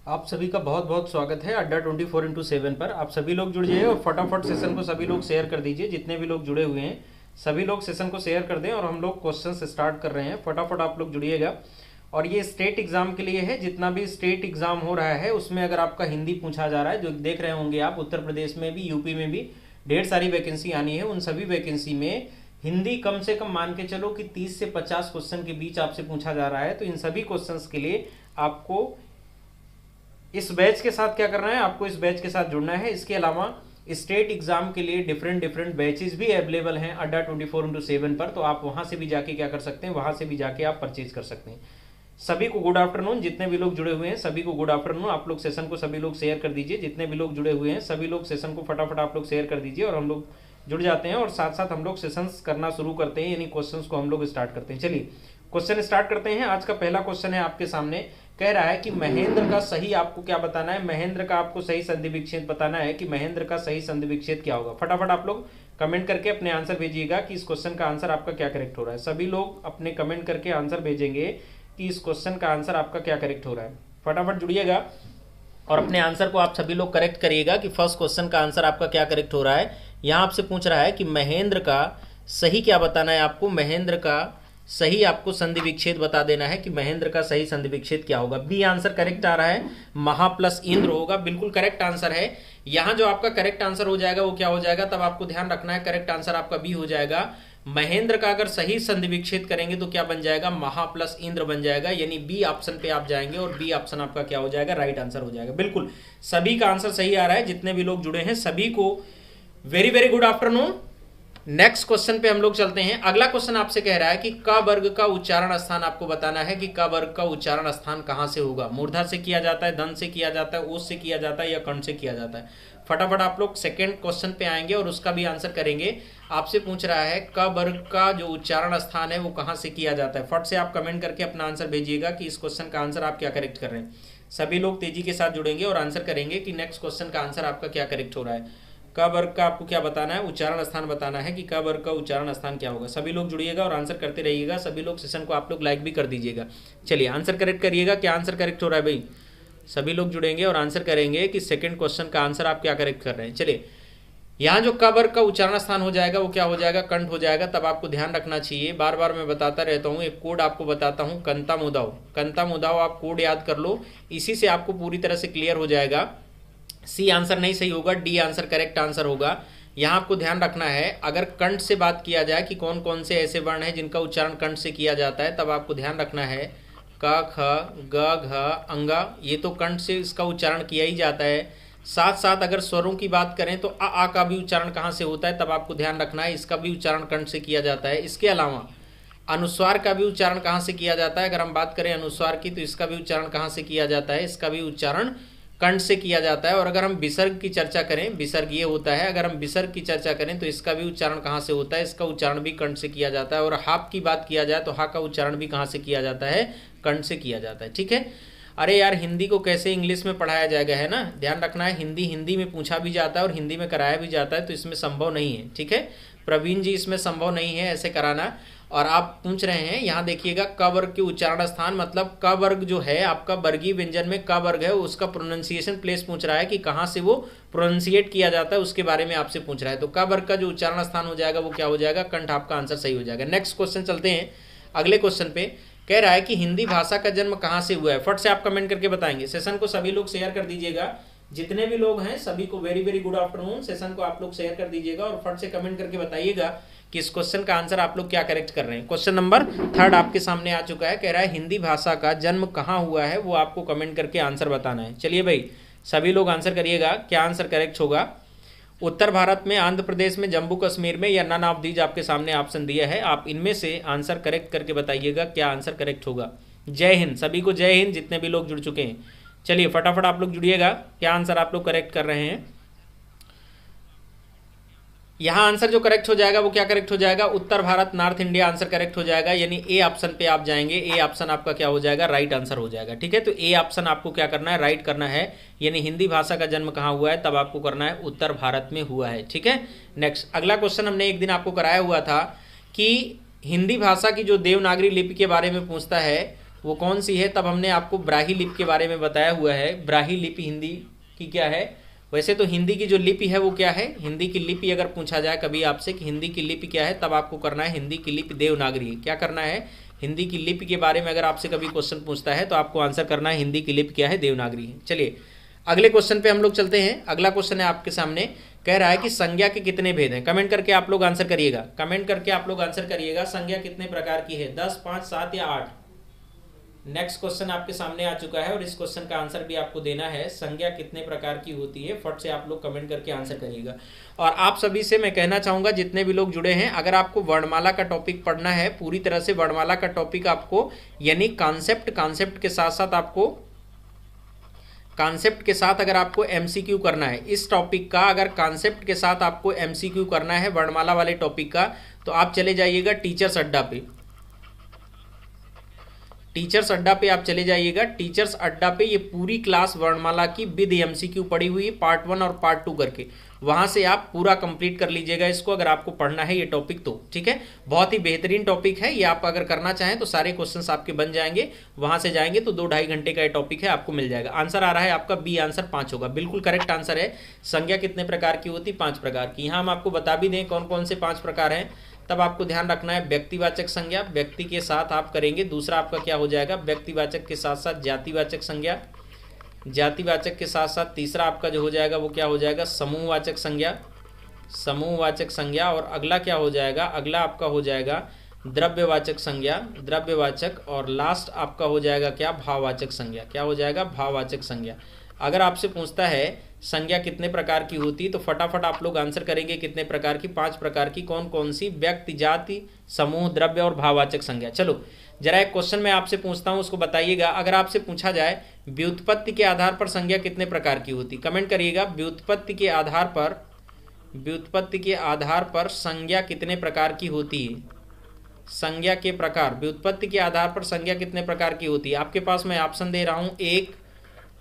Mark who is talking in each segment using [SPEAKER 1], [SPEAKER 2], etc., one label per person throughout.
[SPEAKER 1] आप सभी का बहुत बहुत स्वागत है अड्डा 24x7 पर। आप सभी लोग जुड़ जाइए और फटाफट सेशन को सभी लोग शेयर कर दीजिए। जितने भी लोग जुड़े हुए हैं सभी लोग सेशन को शेयर कर दें और हम लोग क्वेश्चंस स्टार्ट कर रहे हैं। फटाफट आप लोग जुड़िएगा। और ये स्टेट एग्जाम के लिए है। जितना भी स्टेट एग्जाम हो रहा है उसमें अगर आपका हिंदी पूछा जा रहा है, जो देख रहे होंगे आप, उत्तर प्रदेश में भी यूपी में भी ढेर सारी वैकेंसी आनी है। उन सभी वैकेंसी में हिंदी कम से कम मान के चलो कि 30 से 50 क्वेश्चन के बीच आपसे पूछा जा रहा है। तो इन सभी क्वेश्चंस के लिए आपको इस बैच के साथ क्या करना है, आपको इस बैच के साथ जुड़ना है। इसके अलावा स्टेट एग्जाम के लिए डिफरेंट डिफरेंट बैचेस भी अवेलेबल हैं अड्डा 24x7 पर। तो आप वहां से भी जाके क्या कर सकते हैं, वहां से भी जाके आप परचेज कर सकते हैं। सभी को गुड आफ्टरनून। जितने भी लोग जुड़े हुए हैं सभी को गुड आफ्टरनून। आप लोग सेशन को सभी लोग शेयर कर दीजिए। जितने भी लोग जुड़े हुए हैं सभी लोग सेशन को फटाफट आप लोग शेयर कर दीजिए और हम लोग जुड़ जाते हैं और साथ साथ हम लोग सेशंस करना शुरू करते हैं, यानी क्वेश्चंस को हम लोग स्टार्ट करते हैं। चलिए क्वेश्चन स्टार्ट करते हैं। आज का पहला क्वेश्चन है आपके सामने। कह रहा है कि महेंद्र का सही आपको क्या बताना है, महेंद्र का आपको सही संधि विच्छेद बताना है कि महेंद्र का सही संधि विच्छेद क्या होगा। फटाफट आप लोग कमेंट करके अपने आंसर भेजिएगा कि इस क्वेश्चन का आंसर आपका क्या करेक्ट हो रहा है। सभी लोग अपने कमेंट करके आंसर भेजेंगे कि इस क्वेश्चन का आंसर आपका क्या करेक्ट हो रहा है। फटाफट जुड़िएगा और अपने आंसर को आप सभी लोग करेक्ट करिएगा कि फर्स्ट क्वेश्चन का आंसर आपका क्या करेक्ट हो रहा है। यहां आपसे पूछ रहा है कि महेंद्र का सही क्या बताना है आपको, महेंद्र का सही आपको संधि विच्छेद बता देना है कि महेंद्र का सही संधि विच्छेद क्या होगा। बी आंसर करेक्ट आ रहा है, महा प्लस इंद्र होगा, बिल्कुल करेक्ट आंसर है। यहां जो आपका करेक्ट आंसर हो जाएगा वो क्या हो जाएगा, तब आपको ध्यान रखना है, करेक्ट आंसर आपका बी हो जाएगा। महेंद्र का अगर सही संधि विच्छेद करेंगे तो क्या बन जाएगा, महा प्लस इंद्र बन जाएगा, यानी बी ऑप्शन पे आप जाएंगे और बी ऑप्शन आपका क्या हो जाएगा, राइट आंसर हो जाएगा। बिल्कुल सभी का आंसर सही आ रहा है। जितने भी लोग जुड़े हैं सभी को very very good afternoon. Next question पे हम लोग चलते हैं। अगला क्वेश्चन आपसे कह रहा है कि क वर्ग का उच्चारण स्थान आपको बताना है कि क वर्ग का उच्चारण स्थान कहां से होगा। मूर्धा से किया जाता है, दंत से किया जाता है, ओस से किया जाता है या कंठ से किया जाता है। फटाफट आप लोग सेकंड क्वेश्चन पे आएंगे और उसका भी आंसर करेंगे। आपसे पूछ रहा है क वर्ग का जो उच्चारण स्थान है वो कहां से किया जाता है। फट से आप कमेंट करके अपना आंसर भेजिएगा कि इस क्वेश्चन का आंसर आप क्या करेक्ट कर रहे हैं। सभी लोग तेजी के साथ जुड़ेंगे और आंसर करेंगे कि नेक्स्ट क्वेश्चन का आंसर आपका क्या करेक्ट हो रहा है। क वर्ग का आपको क्या बताना है, उच्चारण स्थान बताना है कि क वर्ग का उच्चारण स्थान क्या होगा। सभी लोग जुड़िएगा और आंसर करते रहिएगा। सभी लोग सेशन को आप लोग लाइक भी कर दीजिएगा। चलिए आंसर करेक्ट करिएगा, क्या आंसर करेक्ट हो रहा है भाई। सभी लोग जुड़ेंगे और आंसर करेंगे कि सेकंड क्वेश्चन का आंसर आप क्या करेक्ट कर रहे हैं। चलिए यहाँ जो क वर्ग का उच्चारण स्थान हो जाएगा वो क्या हो जाएगा, कंठ हो जाएगा। तब आपको ध्यान रखना चाहिए, बार बार मैं बताता रहता हूँ, एक कोड आपको बताता हूँ, कंता मुदाव। कंता मुदाव आप कोड याद कर लो, इसी से आपको पूरी तरह से क्लियर हो जाएगा। सी आंसर नहीं सही होगा, डी आंसर करेक्ट आंसर होगा। यहाँ आपको ध्यान रखना है, अगर कंठ से बात किया जाए कि कौन कौन से ऐसे वर्ण हैं जिनका उच्चारण कंठ से किया जाता है, तब आपको ध्यान रखना है क ख ग घ अंगा, ये तो कंठ से इसका उच्चारण किया ही जाता है। साथ साथ अगर स्वरों की बात करें तो आ का भी उच्चारण कहाँ से होता है, तब आपको ध्यान रखना है, इसका भी उच्चारण कंठ से किया जाता है। इसके अलावा अनुस्वार का भी उच्चारण कहाँ से किया जाता है, अगर हम बात करें अनुस्वार की तो इसका भी उच्चारण कहाँ से किया जाता है, इसका भी उच्चारण कंठ से किया जाता है। और अगर हम विसर्ग की चर्चा करें, विसर्ग ये होता है, अगर हम विसर्ग की चर्चा करें तो इसका भी उच्चारण कहाँ से होता है, इसका उच्चारण भी कंठ से किया जाता है। और हाप की बात किया जाए तो हा का उच्चारण भी कहाँ से किया जाता है, कंठ से किया जाता है। ठीक है। अरे यार हिंदी को कैसे इंग्लिश में पढ़ाया जाएगा, है ना, ध्यान रखना है। हिंदी हिंदी में पूछा भी जाता है और हिंदी में कराया भी जाता है, तो इसमें संभव नहीं है। ठीक है प्रवीण जी, इसमें संभव नहीं है ऐसे कराना। और आप पूछ रहे हैं यहाँ देखिएगा क वर्ग के उच्चारण स्थान, मतलब क वर्ग जो है आपका वर्गीय व्यंजन में क वर्ग है, उसका प्रोनाउंसिएशन प्लेस पूछ रहा है कि कहाँ से वो प्रोनाउंसिएट किया जाता है, उसके बारे में आपसे पूछ रहा है। तो क वर्ग का जो उच्चारण स्थान हो जाएगा वो क्या हो जाएगा, कंठ। आपका आंसर सही हो जाएगा। नेक्स्ट क्वेश्चन चलते हैं। अगले क्वेश्चन पे कह रहा है कि हिंदी भाषा का जन्म कहाँ से हुआ है। फट से आप कमेंट करके बताएंगे। सेशन को सभी लोग शेयर कर दीजिएगा। जितने भी लोग हैं सभी को very very good afternoon. Session को आप लोग शेयर कर दीजिएगा और फट से कमेंट करके बताइएगा कि इस क्वेश्चन का आंसर आप लोग क्या करेक्ट कर रहे हैं। क्वेश्चन नंबर 3 आपके सामने आ चुका है। कह रहा है हिंदी भाषा का जन्म कहाँ हुआ है, वो आपको कमेंट करके आंसर बताना है। चलिए भाई सभी लोग आंसर करिएगा, क्या आंसर करेक्ट होगा। उत्तर भारत में, आंध्र प्रदेश में, जम्मू कश्मीर में या नन ऑफ दीज आपके सामने ऑप्शन दिया है। आप इनमें से आंसर करेक्ट करके बताइएगा क्या आंसर करेक्ट होगा। जय हिंद, सभी को जय हिंद जितने भी लोग जुड़ चुके हैं। चलिए फटाफट आप लोग जुड़िएगा, क्या आंसर आप लोग करेक्ट कर रहे हैं। यहाँ आंसर जो करेक्ट हो जाएगा वो क्या करेक्ट हो जाएगा, उत्तर भारत, नॉर्थ इंडिया आंसर करेक्ट हो जाएगा, यानी ए ऑप्शन पे आप जाएंगे। ए ऑप्शन आपका क्या हो जाएगा, राइट आंसर हो जाएगा। ठीक है, तो ए ऑप्शन आपको क्या करना है, राइट करना है, यानी हिंदी भाषा का जन्म कहाँ हुआ है, तब आपको करना है उत्तर भारत में हुआ है। ठीक है। नेक्स्ट अगला क्वेश्चन हमने एक दिन आपको कराया हुआ था कि हिंदी भाषा की जो देवनागरी लिपि के बारे में पूछता है वो कौन सी है, तब हमने आपको ब्राही लिपि के बारे में बताया हुआ है। ब्राही लिपि हिंदी की क्या है, वैसे तो हिंदी की जो लिपि है वो क्या है, हिंदी की लिपि अगर पूछा जाए कभी आपसे कि हिंदी की लिपि क्या है, तब आपको करना है हिंदी की लिपि देवनागरी है। क्या करना है, हिंदी की लिपि के बारे में अगर आपसे कभी क्वेश्चन पूछता है तो आपको आंसर करना है हिंदी की लिपि क्या है, देवनागरी है। चलिए अगले क्वेश्चन पे हम लोग चलते हैं। अगला क्वेश्चन है आपके सामने, कह रहा है कि संज्ञा के कितने भेद हैं। कमेंट करके आप लोग आंसर करिएगा, कमेंट करके आप लोग आंसर करिएगा, संज्ञा कितने प्रकार की है, 10, 5, 7 या 8। नेक्स्ट क्वेश्चन आपके सामने आ चुका है और इस क्वेश्चन का आंसर भी आपको देना है, संज्ञा कितने प्रकार की होती है। फट से आप लोग कमेंट करके आंसर करिएगा। और आप सभी से मैं कहना चाहूंगा, जितने भी लोग जुड़े हैं, अगर आपको वर्णमाला का टॉपिक पढ़ना है, पूरी तरह से वर्णमाला का टॉपिक आपको, यानी कॉन्सेप्ट के साथ साथ आपको कॉन्सेप्ट के साथ अगर आपको एमसीक्यू करना है इस टॉपिक का, अगर कॉन्सेप्ट के साथ आपको एमसीक्यू करना है वर्णमाला वाले टॉपिक का, तो आप चले जाइएगा टीचर्स अड्डा पे। टीचर्स अड्डा पे आप चले जाइएगा। टीचर्स अड्डा पे ये पूरी क्लास वर्णमाला की विद एमसीक्यू पड़ी हुई है, पार्ट 1 और पार्ट 2 करके, वहां से आप पूरा कंप्लीट कर लीजिएगा इसको, अगर आपको पढ़ना है ये टॉपिक तो। ठीक है, बहुत ही बेहतरीन टॉपिक है ये, आप अगर करना चाहें तो सारे क्वेश्चंस आपके बन जाएंगे। वहां से जाएंगे तो 2-2.5 घंटे का ये टॉपिक है, आपको मिल जाएगा। आंसर आ रहा है आपका बी, आंसर 5 होगा। बिल्कुल करेक्ट आंसर है। संज्ञा कितने प्रकार की होती, 5 प्रकार की। यहाँ हम आपको बता भी दें कौन कौन से 5 प्रकार हैं, तब आपको ध्यान रखना है। व्यक्तिवाचक संज्ञा, व्यक्ति के साथ आप करेंगे। दूसरा आपका क्या हो जाएगा, व्यक्तिवाचक के साथ साथ जातिवाचक संज्ञा। जातिवाचक के साथ साथ तीसरा आपका जो हो जाएगा वो क्या हो जाएगा, समूहवाचक संज्ञा, समूहवाचक संज्ञा। और अगला क्या हो जाएगा, अगला आपका हो जाएगा द्रव्यवाचक संज्ञा, द्रव्यवाचक। और लास्ट आपका हो जाएगा क्या, भाववाचक संज्ञा। क्या हो जाएगा, भाववाचक संज्ञा। अगर आपसे पूछता है संज्ञा कितने प्रकार की होती, तो फटाफट आप लोग आंसर करेंगे कितने प्रकार की, 5 प्रकार की। कौन कौन सी, व्यक्ति, जाति, समूह, द्रव्य और भाववाचक संज्ञा। चलो जरा एक क्वेश्चन मैं आपसे पूछता हूं, उसको बताइएगा। अगर आपसे पूछा जाए व्युत्पत्ति के आधार पर संज्ञा कितने प्रकार की होती, कमेंट करिएगा। व्युत्पत्ति के आधार पर, व्युत्पत्ति के आधार पर संज्ञा कितने प्रकार की होती है, संज्ञा के प्रकार, व्युत्पत्ति के आधार पर संज्ञा कितने प्रकार की होती है। आपके पास मैं ऑप्शन दे रहा हूं, 1,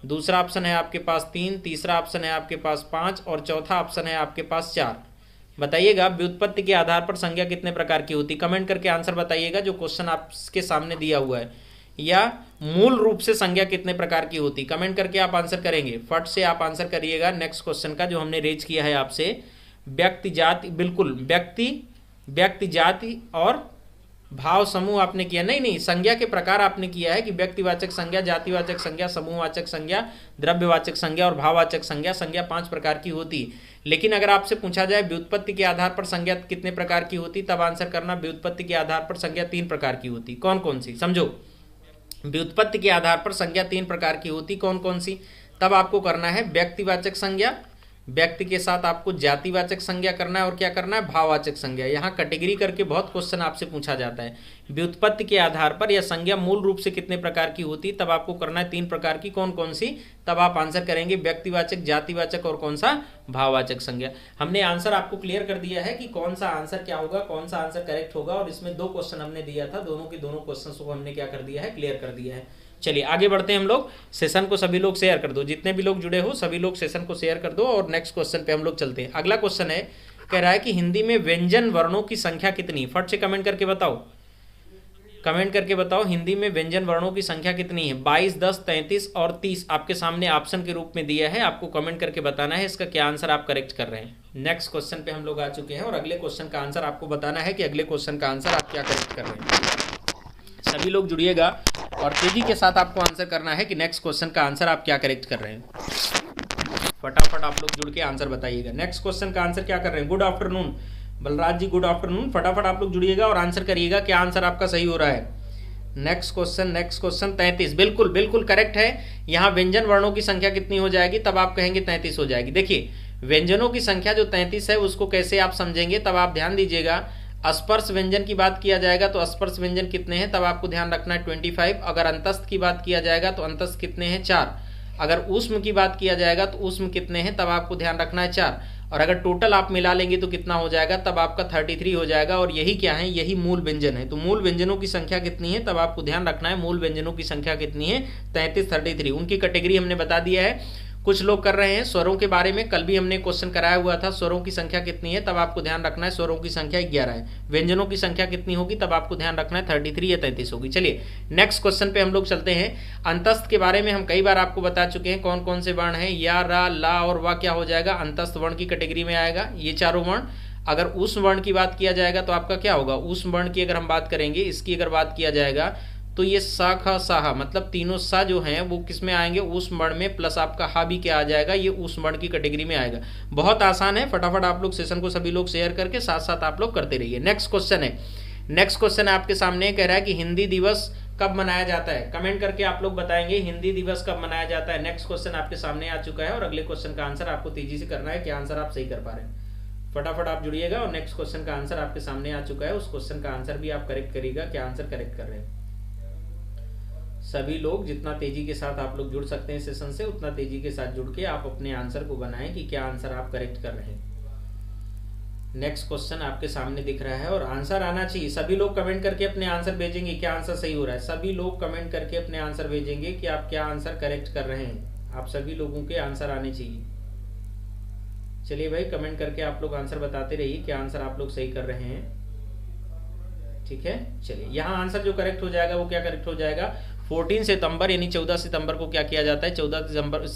[SPEAKER 1] दूसरा ऑप्शन है आपके पास 3, तीसरा ऑप्शन है आपके पास 5 और चौथा ऑप्शन है आपके पास 4। बताइएगा व्युत्पत्ति के आधार पर संज्ञा कितने प्रकार की होती, कमेंट करके आंसर बताइएगा जो क्वेश्चन आपके सामने दिया हुआ है। या मूल रूप से संज्ञा कितने प्रकार की होती, कमेंट करके आप आंसर करेंगे। फट से आप आंसर करिएगा नेक्स्ट क्वेश्चन का जो हमने रेज किया है आपसे। व्यक्ति, जाति, बिल्कुल व्यक्ति, जाति और भाव समूह आपने किया, नहीं संज्ञा के प्रकार आपने किया है कि व्यक्तिवाचक संज्ञा, जातिवाचक संज्ञा, समूहवाचक संज्ञा, द्रव्यवाचक संज्ञा और भाववाचक संज्ञा। संज्ञा 5 प्रकार की होती। लेकिन अगर आपसे पूछा जाए व्युत्पत्ति के आधार पर संज्ञा कितने प्रकार की होती, तब आंसर करना व्युत्पत्ति के आधार पर संज्ञा 3 प्रकार की होती। कौन कौन सी, समझो, व्युत्पत्ति के आधार पर संज्ञा 3 प्रकार की होती, कौन कौन सी, तब आपको करना है व्यक्तिवाचक संज्ञा, व्यक्ति के साथ आपको जातिवाचक संज्ञा करना है और क्या करना है, भाववाचक संज्ञा। यहाँ कैटेगरी करके बहुत क्वेश्चन आपसे पूछा जाता है। व्युत्पत्ति के आधार पर यह संज्ञा मूल रूप से कितने प्रकार की होती, तब आपको करना है 3 प्रकार की। कौन कौन सी, तब आप आंसर करेंगे व्यक्तिवाचक, जातिवाचक और कौन सा, भाववाचक संज्ञा। हमने आंसर आपको क्लियर कर दिया है कि कौन सा आंसर क्या होगा, कौन सा आंसर करेक्ट होगा। और इसमें 2 क्वेश्चन हमने दिया था, दोनों के दोनों क्वेश्चन को हमने क्या कर दिया है, क्लियर कर दिया है। चलिए आगे बढ़ते हैं हम लोग। सेशन को सभी लोग शेयर कर दो, जितने भी लोग जुड़े हो सभी लोग सेशन को शेयर कर दो। और नेक्स्ट क्वेश्चन पे हम लोग चलते हैं। अगला क्वेश्चन है, कह रहा है कि हिंदी में व्यंजन वर्णों की संख्या कितनी। फट से कमेंट करके बताओ, कमेंट करके बताओ हिंदी में व्यंजन वर्णों की संख्या कितनी है। 22, 10, 33 और 30 आपके सामने ऑप्शन के रूप में दिया है, आपको कमेंट करके बताना है इसका क्या आंसर आप करेक्ट कर रहे हैं। नेक्स्ट क्वेश्चन पे हम लोग आ चुके हैं और अगले क्वेश्चन का आंसर आपको बताना है कि अगले क्वेश्चन का आंसर आप क्या करेक्ट कर रहे हैं। सभी लोग जुड़िएगा और तेजी के साथ आपको आंसर करना है कि नेक्स्ट क्वेश्चन का आंसर आप क्या करेक्ट कर रहे हैं। फटाफट आप लोग जुड़ के आंसर बताइएगा। नेक्स्ट क्वेश्चन का आंसर क्या कर रहे हैं। गुड आफ्टरनून बलराज जी, गुड आफ्टरनून। फटाफट आप लोग जुड़िएगा और आंसर करिएगा क्या आंसर आपका सही हो रहा है। नेक्स्ट क्वेश्चन 33, बिल्कुल करेक्ट है। यहाँ व्यंजन वर्णों की संख्या कितनी हो जाएगी, तब आप कहेंगे 33 हो जाएगी। देखिए व्यंजनों की संख्या जो 33 है उसको कैसे आप समझेंगे, तब आप ध्यान दीजिएगा। स्पर्श व्यंजन की बात किया जाएगा तो स्पर्श व्यंजन कितने हैं, तब आपको ध्यान रखना है 25। अगर अंतस्थ की बात किया जाएगा तो अंतस्थ कितने हैं, 4। अगर ऊष्म की बात किया जाएगा तो ऊष्म कितने हैं, तब आपको ध्यान रखना है 4। और अगर टोटल आप मिला लेंगे तो कितना हो जाएगा, तब आपका 33 हो जाएगा। और यही क्या है, यही मूल व्यंजन है। तो मूल व्यंजनों की संख्या कितनी है, तब आपको ध्यान रखना है मूल व्यंजनों की संख्या कितनी है, 33, 33। उनकी कैटेगरी हमने बता दिया है। कुछ लोग कर रहे हैं स्वरों के बारे में, कल भी हमने क्वेश्चन कराया हुआ था स्वरों की संख्या कितनी है, तब आपको ध्यान रखना है स्वरों की संख्या 11 है। व्यंजनों की संख्या कितनी होगी, तब आपको ध्यान रखना है 33 या 33 होगी। चलिए नेक्स्ट क्वेश्चन पे हम लोग चलते हैं। अंतस्थ के बारे में हम कई बार आपको बता चुके हैं कौन कौन से वर्ण है, या, रा, ला और वा क्या हो जाएगा, अंतस्थ वर्ण की कैटेगरी में आएगा ये चारों वर्ण। अगर उस वर्ण की बात किया जाएगा तो आपका क्या होगा, उस वर्ण की अगर हम बात करेंगे, इसकी अगर बात किया जाएगा तो ये सा ख साहा मतलब तीनों सा जो हैं वो किस में आएंगे, उस वर्ण में, प्लस आपका हा भी क्या आ जाएगा, ये उस वर्ण की कैटेगरी में आएगा। बहुत आसान है, फटाफट आप लोग सेशन को सभी लोग शेयर करके साथ साथ आप लोग करते रहिए। नेक्स्ट क्वेश्चन है, नेक्स्ट क्वेश्चन आपके सामने कह रहा है कि हिंदी दिवस कब मनाया जाता है। कमेंट करके आप लोग बताएंगे हिंदी दिवस कब मनाया जाता है। नेक्स्ट क्वेश्चन आपके सामने आ चुका है और अगले क्वेश्चन का आंसर आपको तेजी से करना है, क्या आंसर आप सही कर पा रहे हैं। फटाफट आप जुड़िएगा और नेक्स्ट क्वेश्चन का आंसर आपके सामने आ चुका है, उस क्वेश्चन का आंसर भी आप करेक्ट करिएगा, क्या आंसर करेक्ट कर रहे हैं। सभी लोग जितना तेजी के साथ आप लोग जुड़ सकते हैं सेशन से, उतना तेजी के साथ जुड़ के आप अपने आंसर को बनाएं कि क्या आंसर आप करेक्ट कर रहे हैं। नेक्स्ट क्वेश्चन आपके सामने दिख रहा है और आंसर आना चाहिए। सभी लोग कमेंट करके अपने आंसर भेजेंगे क्या आंसर सही हो रहा है। सभी लोग कमेंट करके अपने आंसर भेजेंगे कि आप क्या आंसर करेक्ट कर रहे हैं। आप सभी लोगों के आंसर आने चाहिए। चलिए भाई कमेंट करके आप लोग आंसर बताते रहिए क्या आंसर आप लोग सही कर रहे हैं, ठीक है। चलिए यहाँ आंसर जो करेक्ट हो जाएगा वो क्या करेक्ट हो जाएगा, 14 सितंबर यानी 14 सितंबर को क्या किया जाता है, 14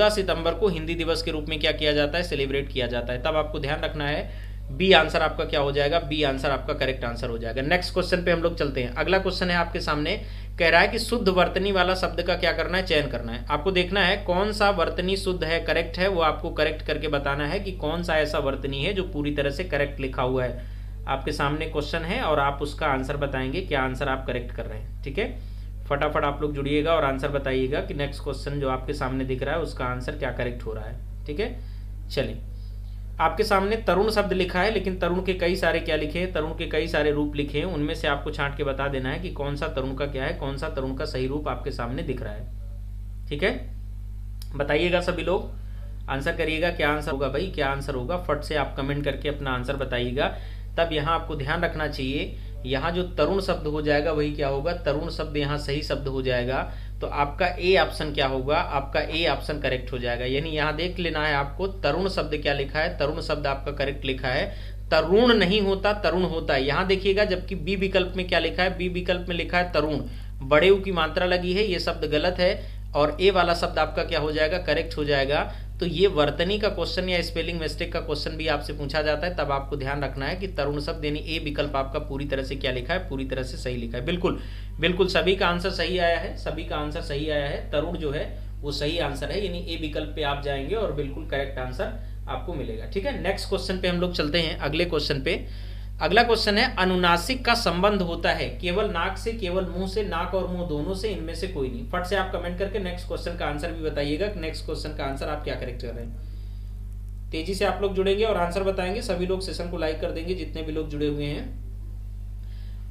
[SPEAKER 1] सितंबर को हिंदी दिवस के रूप में क्या किया जाता है, सेलिब्रेट किया जाता है। तब आपको ध्यान रखना है बी आंसर आपका क्या हो जाएगा, बी आंसर आपका करेक्ट आंसर हो जाएगा। नेक्स्ट क्वेश्चन पे हम लोग चलते हैं। अगला क्वेश्चन है आपके सामने, कह रहा है कि शुद्ध वर्तनी वाला शब्द का क्या करना है, चयन करना है। आपको देखना है कौन सा वर्तनी शुद्ध है, करेक्ट है, वो आपको करेक्ट करके बताना है कि कौन सा ऐसा वर्तनी है जो पूरी तरह से करेक्ट लिखा हुआ है। आपके सामने क्वेश्चन है और आप उसका आंसर बताएंगे क्या आंसर आप करेक्ट कर रहे हैं, ठीक है। फटाफट आप लोग जुड़िएगा और आंसर बताइएगा कि नेक्स्ट क्वेश्चन जो आपके सामने दिख रहा है उसका आंसर क्या करेक्ट हो रहा है, ठीक है। चलिए आपके सामने तरुण शब्द लिखा है, लेकिन तरुण के कई सारे क्या लिखे हैं, तरुण के कई सारे रूप लिखे हैं। उनमें से आपको छांट के बता देना है कि कौन सा तरुण का क्या है, कौन सा तरुण का सही रूप आपके सामने दिख रहा है, ठीक है। बताइएगा सभी लोग, आंसर करिएगा क्या आंसर होगा भाई, क्या आंसर होगा। फट से आप कमेंट करके अपना आंसर बताइएगा। तब यहाँ आपको ध्यान रखना चाहिए, यहाँ जो तरुण शब्द हो जाएगा वही क्या होगा, तरुण शब्द यहाँ सही शब्द हो जाएगा। तो आपका ए ऑप्शन क्या होगा, आपका ए ऑप्शन करेक्ट हो जाएगा। यानी यहाँ देख लेना है आपको तरुण शब्द क्या लिखा है, तरुण शब्द आपका करेक्ट लिखा है। तरुण नहीं होता, तरुण होता है। यहाँ देखिएगा जबकि बी विकल्प में क्या लिखा है, बी विकल्प में लिखा है तरुण, बड़े ऊ की मात्रा लगी है, ये शब्द गलत है और ए वाला शब्द आपका क्या हो जाएगा, करेक्ट हो जाएगा। तो ये वर्तनी का क्वेश्चन या स्पेलिंग मिस्टेक का क्वेश्चन भी आपसे पूछा जाता है, तब आपको ध्यान रखना है कि तरुण शब्द यानी ए विकल्प आपका पूरी तरह से क्या लिखा है, पूरी तरह से सही लिखा है। बिल्कुल बिल्कुल सभी का आंसर सही आया है, सभी का आंसर सही आया है। तरुण जो है वो सही आंसर है, यानी ए विकल्प पे आप जाएंगे और बिल्कुल करेक्ट आंसर आपको मिलेगा, ठीक है। नेक्स्ट क्वेश्चन पे हम लोग चलते हैं, अगले क्वेश्चन पे। अगला क्वेश्चन है अनुनासिक का संबंध होता है केवल नाक से, केवल मुंह से, नाक और मुंह दोनों से, इनमें से कोई नहीं। फट से आप कमेंट करके नेक्स्ट क्वेश्चन का आंसर भी बताइएगा कि नेक्स्ट क्वेश्चन का आंसर आप क्या करेक्ट कर रहे हैं। तेजी से आप लोग जुड़ेंगे और आंसर बताएंगे। सभी लोग सेशन को लाइक कर देंगे जितने भी लोग जुड़े हुए हैं।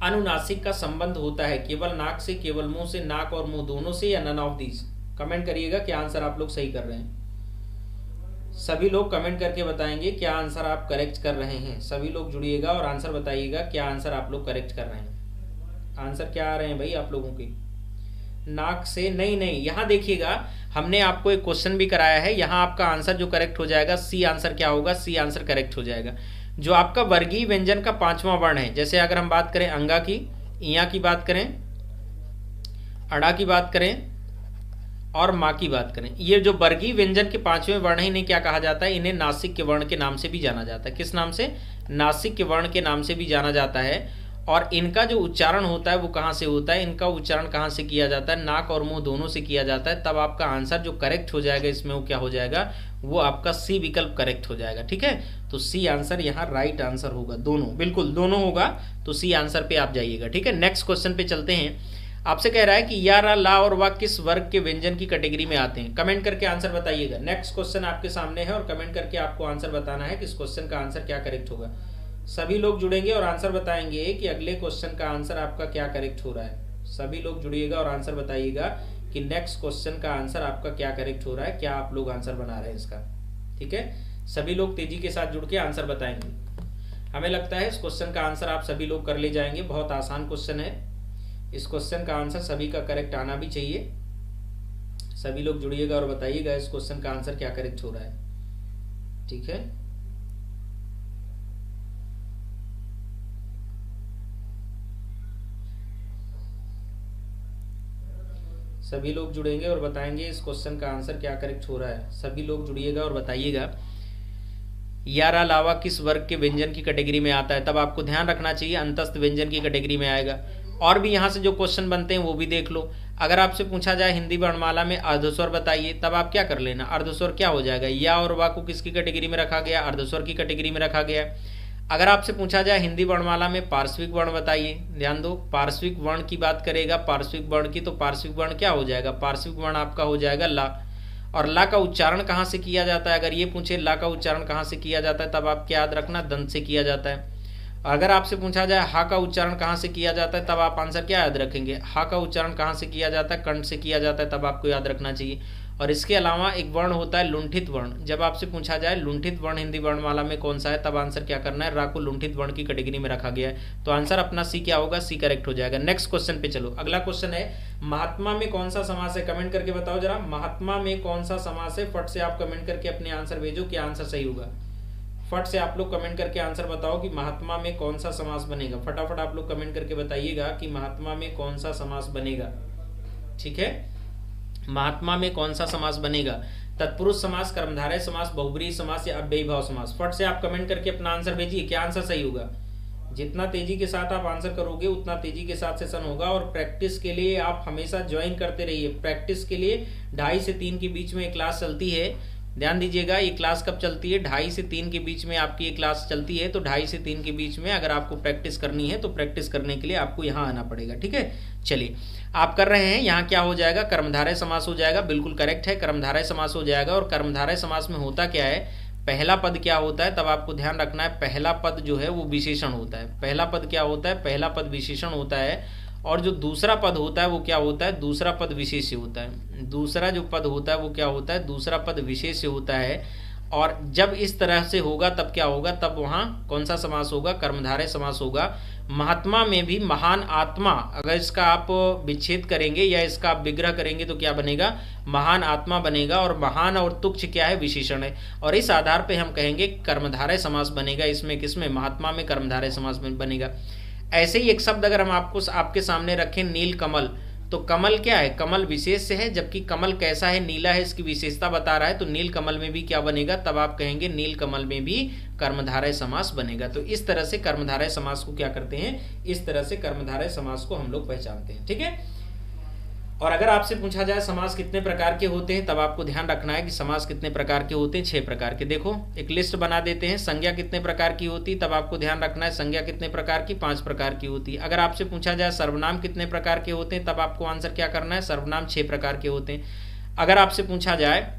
[SPEAKER 1] अनुनासिक का संबंध होता है केवल नाक से, केवल मुंह से, नाक और मुंह दोनों से, या नन ऑफ दीज। कमेंट करिएगा क्या आंसर आप लोग सही कर रहे हैं। सभी लोग कमेंट करके बताएंगे क्या आंसर आप करेक्ट कर रहे हैं। सभी लोग जुड़िएगा और आंसर बताइएगा क्या आंसर आप लोग करेक्ट कर रहे हैं। आंसर क्या आ रहे हैं भाई आप लोगों के, नाक से नहीं, यहाँ देखिएगा हमने आपको एक क्वेश्चन भी कराया है, यहाँ आपका आंसर जो करेक्ट हो जाएगा सी आंसर क्या होगा, सी आंसर करेक्ट हो जाएगा। जो आपका वर्गीय व्यंजन का 5वां वर्ण है, जैसे अगर हम बात करें अंगा की, इया की बात करें, अड़ा की बात करें और माँ की बात करें, ये जो वर्गीय व्यंजन के 5वें वर्ण है इन्हें क्या कहा जाता है, इन्हें नासिक के वर्ण के नाम से भी जाना जाता है। किस नाम से, नासिक के वर्ण के नाम से भी जाना जाता है। और इनका जो उच्चारण होता है वो कहाँ से होता है, इनका उच्चारण कहाँ से किया जाता है, नाक और मुंह दोनों से किया जाता है। तब आपका आंसर जो करेक्ट हो जाएगा इसमें वो क्या हो जाएगा, वो आपका सी विकल्प करेक्ट हो जाएगा, ठीक है। तो सी आंसर यहाँ राइट आंसर होगा, दोनों, बिल्कुल दोनों होगा। तो सी आंसर पे आप जाइएगा, ठीक है। नेक्स्ट क्वेश्चन पे चलते हैं। आपसे कह रहा है कि या, रा, ला और वा किस वर्ग के व्यंजन की कैटेगरी में आते हैं। कमेंट करके आंसर बताइएगा। नेक्स्ट क्वेश्चन आपके सामने है और कमेंट करके आपको आंसर बताना है कि इस क्वेश्चन का आंसर क्या करेक्ट होगा। सभी लोग जुड़ेंगे और आंसर बताएंगे कि अगले क्वेश्चन का आंसर आपका क्या करेक्ट हो रहा है। सभी लोग जुड़िएगा और आंसर बताइएगा कि नेक्स्ट क्वेश्चन का आंसर आपका क्या करेक्ट हो रहा है, क्या आप लोग आंसर बना रहे हैं इसका, ठीक है। सभी लोग तेजी के साथ जुड़ के आंसर बताएंगे। हमें लगता है इस क्वेश्चन का आंसर आप सभी लोग कर ले जाएंगे, बहुत आसान क्वेश्चन है। इस क्वेश्चन का आंसर सभी का करेक्ट आना भी चाहिए। सभी लोग जुड़िएगा और बताइएगा इस क्वेश्चन का आंसर क्या करेक्ट हो रहा है। ठीक है, सभी लोग जुड़ेंगे और बताएंगे इस क्वेश्चन का आंसर क्या करेक्ट हो रहा है। सभी लोग जुड़िएगा और बताइएगा। यारा लावा किस वर्ग के व्यंजन की कैटेगरी में आता है? तब आपको ध्यान रखना चाहिए अंतस्थ व्यंजन की कैटेगरी में आएगा। और भी यहाँ से जो क्वेश्चन बनते हैं वो भी देख लो। अगर आपसे पूछा जाए हिंदी वर्णमाला में अर्धस्वर बताइए, तब आप क्या कर लेना, अर्धस्वर क्या हो जाएगा, या और वा को किसकी कैटेगरी में रखा गया, अर्धस्वर की कैटेगरी में रखा गया। अगर आपसे पूछा जाए हिंदी वर्णमाला में पार्श्विक वर्ण बताइए, ध्यान दो, पार्श्विक वर्ण की बात करेगा पार्श्विक वर्ण की, तो पार्श्विक वर्ण क्या हो जाएगा, पार्श्विक वर्ण आपका हो जाएगा ला। और ला का उच्चारण कहाँ से किया जाता है, अगर ये पूछे ला का उच्चारण कहाँ से किया जाता है, तब आप क्या याद रखना, दंत से किया जाता है। अगर आपसे पूछा जाए हा का उच्चारण कहाँ से किया जाता है, तब आप आंसर क्या याद रखेंगे, हा का उच्चारण कहाँ से किया जाता है, कंठ से किया जाता है, तब आपको याद रखना चाहिए। और इसके अलावा एक वर्ण होता है लुंठित वर्ण। जब आपसे पूछा जाए लुंठित वर्ण हिंदी वर्णमाला में कौन सा है, तब आंसर क्या करना है, रा को लुंठित वर्ण की कैटेगरी में रखा गया है। तो आंसर अपना सी क्या होगा, सी करेक्ट हो जाएगा। नेक्स्ट क्वेश्चन पे चलो। अगला क्वेश्चन है महात्मा में कौन सा समास है, कमेंट करके बताओ जरा, महात्मा में कौन सा समास है। फट से आप कमेंट करके अपने आंसर भेजो, क्या आंसर सही होगा। फट से आप लोग कमेंट करके आंसर बताओ कि महात्मा में कौन सा समास बनेगा। फटाफट आप लोग कमेंट करके बताइएगा कि महात्मा में कौन सा समास बनेगा। ठीक है, महात्मा में कौन सा समास बनेगा, तत्पुरुष समास, कर्मधारय समास, बहुब्रीहि समास या अव्ययीभाव समास। फट से आप कमेंट करके अपना आंसर भेजिए, क्या आंसर सही होगा। जितना तेजी के साथ आप आंसर करोगे उतना तेजी के साथ सेशन होगा। और प्रैक्टिस के लिए आप हमेशा ज्वाइन करते रहिए। प्रैक्टिस के लिए 2:30 से 3 के बीच में एक क्लास चलती है, ध्यान दीजिएगा। ये क्लास कब चलती है, 2:30 से 3 के बीच में आपकी ये क्लास चलती है। तो 2:30 से 3 के बीच में अगर आपको प्रैक्टिस करनी है तो प्रैक्टिस करने के लिए आपको यहाँ आना पड़ेगा। ठीक है, चलिए आप कर रहे हैं। यहाँ क्या हो जाएगा, कर्मधारय समास हो जाएगा, बिल्कुल करेक्ट है, कर्मधारय समास हो जाएगा। और कर्मधारय समास में होता क्या है, पहला पद क्या होता है, तब आपको ध्यान रखना है, पहला पद जो है वो विशेषण होता है। पहला पद क्या होता है, पहला पद विशेषण होता है। और जो दूसरा पद होता है वो क्या होता है, दूसरा पद विशेष्य होता है। दूसरा जो पद होता है वो क्या होता है, दूसरा पद विशेष्य होता है। और जब इस तरह से होगा तब क्या होगा, तब वहाँ कौन सा समास होगा, कर्मधारय समास होगा। महात्मा में भी महान आत्मा, अगर इसका आप विच्छेद करेंगे या इसका आप विग्रह करेंगे तो क्या बनेगा, महान आत्मा बनेगा। और महान और तुच्छ क्या है, विशेषण है। और इस आधार पे हम कहेंगे कर्मधारय समास बनेगा। इसमें किसमें, महात्मा में कर्मधारय समास बनेगा। ऐसे ही एक शब्द अगर हम आपको आपके सामने रखें, नील कमल, तो कमल क्या है, कमल विशेष है, जबकि कमल कैसा है, नीला है, इसकी विशेषता बता रहा है। तो नील कमल में भी क्या बनेगा, तब आप कहेंगे नील कमल में भी कर्मधारय समास बनेगा। तो इस तरह से कर्मधारय समास को क्या करते हैं, इस तरह से कर्मधारय समास को हम लोग पहचानते हैं। ठीक है, और अगर आपसे पूछा जाए समास कितने प्रकार के होते हैं, तब आपको ध्यान रखना है कि समास कितने प्रकार के होते हैं, 6 प्रकार के। देखो एक लिस्ट बना देते हैं। संज्ञा कितने प्रकार की होती, तब आपको ध्यान रखना है, संज्ञा कितने प्रकार की, 5 प्रकार की होती है। अगर आपसे पूछा जाए सर्वनाम कितने प्रकार के होते हैं, तब आपको आंसर क्या करना है, सर्वनाम 6 प्रकार के होते हैं। अगर आपसे पूछा जाए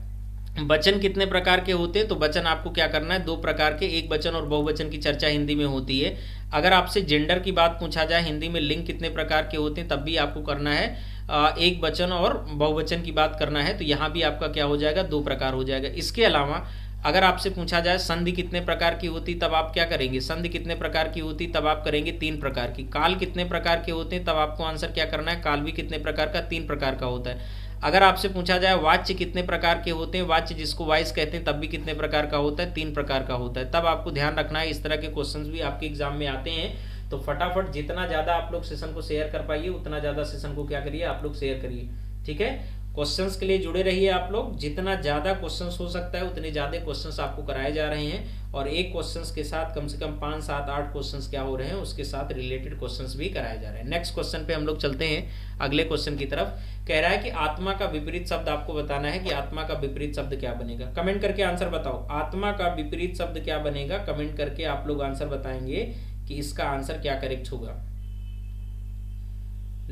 [SPEAKER 1] वचन कितने प्रकार के होते हैं, तो वचन आपको क्या करना है, 2 प्रकार के, एक वचन और बहुवचन की चर्चा हिंदी में होती है। अगर आपसे जेंडर की बात पूछा जाए, हिंदी में लिंग कितने प्रकार के होते हैं, तब भी आपको करना है एक वचन और बहुवचन की बात करना है। तो यहाँ भी आपका क्या हो जाएगा, 2 प्रकार हो जाएगा। इसके अलावा अगर आपसे पूछा जाए संधि कितने प्रकार की होती, तब आप क्या करेंगे, संधि कितने प्रकार की होती, तब आप करेंगे 3 प्रकार की। काल कितने प्रकार के होते हैं, तब आपको आंसर क्या करना है, काल भी कितने प्रकार का, 3 प्रकार का होता है। अगर आपसे पूछा जाए वाच्य कितने प्रकार के होते हैं, वाच्य जिसको वाइस कहते हैं, तब भी कितने प्रकार का होता है, 3 प्रकार का होता है। तब आपको ध्यान रखना है, इस तरह के क्वेश्चंस भी आपके एग्जाम में आते हैं। तो फटाफट जितना ज़्यादा आप लोग सेशन को शेयर कर पाइए उतना ज़्यादा सेशन को क्या करिए, आप लोग शेयर करिए। ठीक है, क्वेश्चंस के लिए जुड़े रहिए आप लोग। जितना ज़्यादा क्वेश्चंस हो सकता है उतने ज़्यादा क्वेश्चंस आपको कराए जा रहे हैं। और एक क्वेश्चंस के साथ कम से कम 5, 7, 8 क्वेश्चंस क्या हो रहे हैं, उसके साथ रिलेटेड क्वेश्चंस भी कराए जा रहे हैं। नेक्स्ट क्वेश्चन पे हम लोग चलते हैं अगले क्वेश्चन की तरफ। कह रहा है कि आत्मा का विपरीत शब्द आपको बताना है कि आत्मा का विपरीत शब्द क्या बनेगा। कमेंट करके आंसर बताओ, आत्मा का विपरीत शब्द क्या बनेगा। कमेंट करके आप लोग आंसर बताएंगे कि इसका आंसर क्या करेक्ट होगा।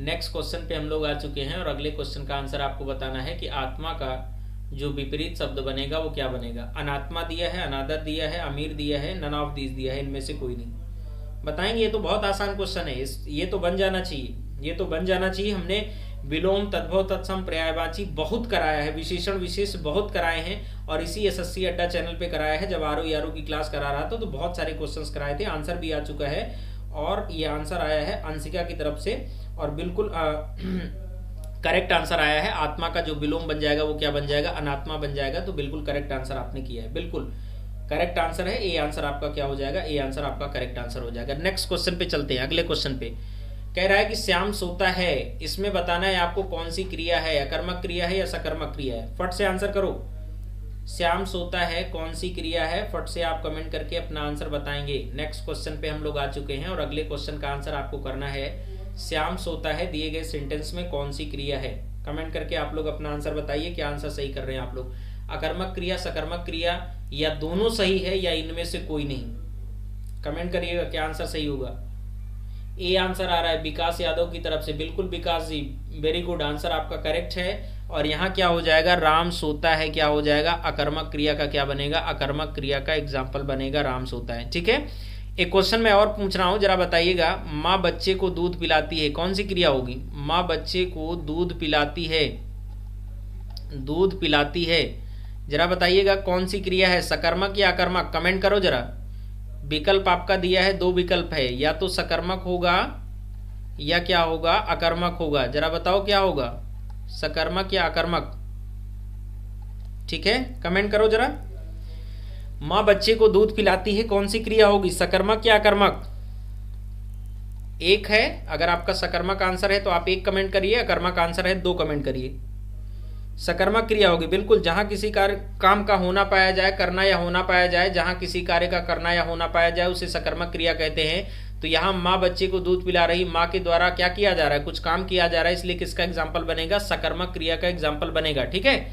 [SPEAKER 1] नेक्स्ट क्वेश्चन पे हम लोग आ चुके हैं और अगले क्वेश्चन का आंसर आपको बताना है कि आत्मा का जो विपरीत शब्द बनेगा वो क्या बनेगा। अनात्मा दिया है, अनादर दिया है, अमीर दिया है, नन ऑफ दीज दिया है, इनमें से कोई नहीं। बताएंगे, ये तो बहुत आसान क्वेश्चन है, ये तो बन जाना चाहिए, ये तो बन जाना चाहिए। हमने विलोम, तद्भव, तत्सम, पर्यायवाची बहुत कराया है, विशेषण विशेष बहुत कराए हैं और इसी एसएससी अड्डा चैनल पे कराया है। जब आरओ यारो की क्लास करा रहा था तो बहुत सारे क्वेश्चंस कराए थे, आंसर भी आ चुका है। और ये आंसर आया है अंशिका की तरफ से और बिल्कुल करेक्ट आंसर आया है। आत्मा का जो विलोम बन जाएगा वो क्या बन जाएगा, अनात्मा बन जाएगा। तो बिल्कुल करेक्ट आंसर आपने किया है, बिल्कुल करेक्ट आंसर है। ए आंसर आपका क्या हो जाएगा, ए आंसर आपका करेक्ट आंसर हो जाएगा। नेक्स्ट क्वेश्चन पे चलते हैं, अगले क्वेश्चन पे। कह रहा है कि श्याम सोता है, इसमें बताना है आपको कौन सी क्रिया है, अकर्मक क्रिया है या सकर्मक क्रिया है। फट से आंसर करो। श्याम सोता है कौन सी क्रिया है, फट से आप कमेंट करके अपना आंसर बताएंगे। नेक्स्ट क्वेश्चन पे हम लोग आ चुके हैं और अगले क्वेश्चन का आंसर आपको करना है, श्याम सोता है दिए गए सेंटेंस में कौन सी क्रिया है। कमेंट करके आप लोग अपना आंसर बताइए, क्या आंसर सही कर रहे हैं आप लोग। अकर्मक क्रिया, सकर्मक क्रिया, या दोनों सही है या इनमें से कोई नहीं। कमेंट करिएगा क्या आंसर सही होगा। ए आंसर आ रहा है विकास यादव की तरफ से, बिल्कुल विकास जी वेरी गुड, आंसर आपका करेक्ट है। और यहाँ क्या हो जाएगा, राम सोता है क्या हो जाएगा, अकर्मक क्रिया का क्या बनेगा, अकर्मक क्रिया का एग्जाम्पल बनेगा राम सोता है। ठीक है, एक क्वेश्चन मैं और पूछ रहा हूँ, जरा बताइएगा। माँ बच्चे को दूध पिलाती है, कौन सी क्रिया होगी। माँ बच्चे को दूध पिलाती है, दूध पिलाती है, जरा बताइएगा कौन सी क्रिया है, सकर्मक या अकर्मक। कमेंट करो जरा। विकल्प आपका दिया है, दो विकल्प है, या तो सकर्मक होगा या क्या होगा, अकर्मक होगा। जरा बताओ क्या होगा, सकर्मक या अकर्मक। ठीक है, कमेंट करो जरा। माँ बच्चे को दूध पिलाती है, कौन सी क्रिया होगी, सकर्मक या अकर्मक। एक है, अगर आपका सकर्मक आंसर है तो आप एक कमेंट करिए, अकर्मक आंसर है दो कमेंट करिए। सकर्मक क्रिया होगी, बिल्कुल, जहां किसी कार्य काम का होना पाया जाए, करना या होना पाया जाए, जहां किसी कार्य का करना या होना पाया जाए उसे सकर्मक क्रिया कहते हैं। तो यहाँ माँ बच्चे को दूध पिला रही, माँ के द्वारा क्या किया जा रहा है, कुछ काम किया जा रहा है, इसलिए किसका एग्जाम्पल बनेगा, सकर्मक क्रिया का एग्जाम्पल बनेगा। ठीक है,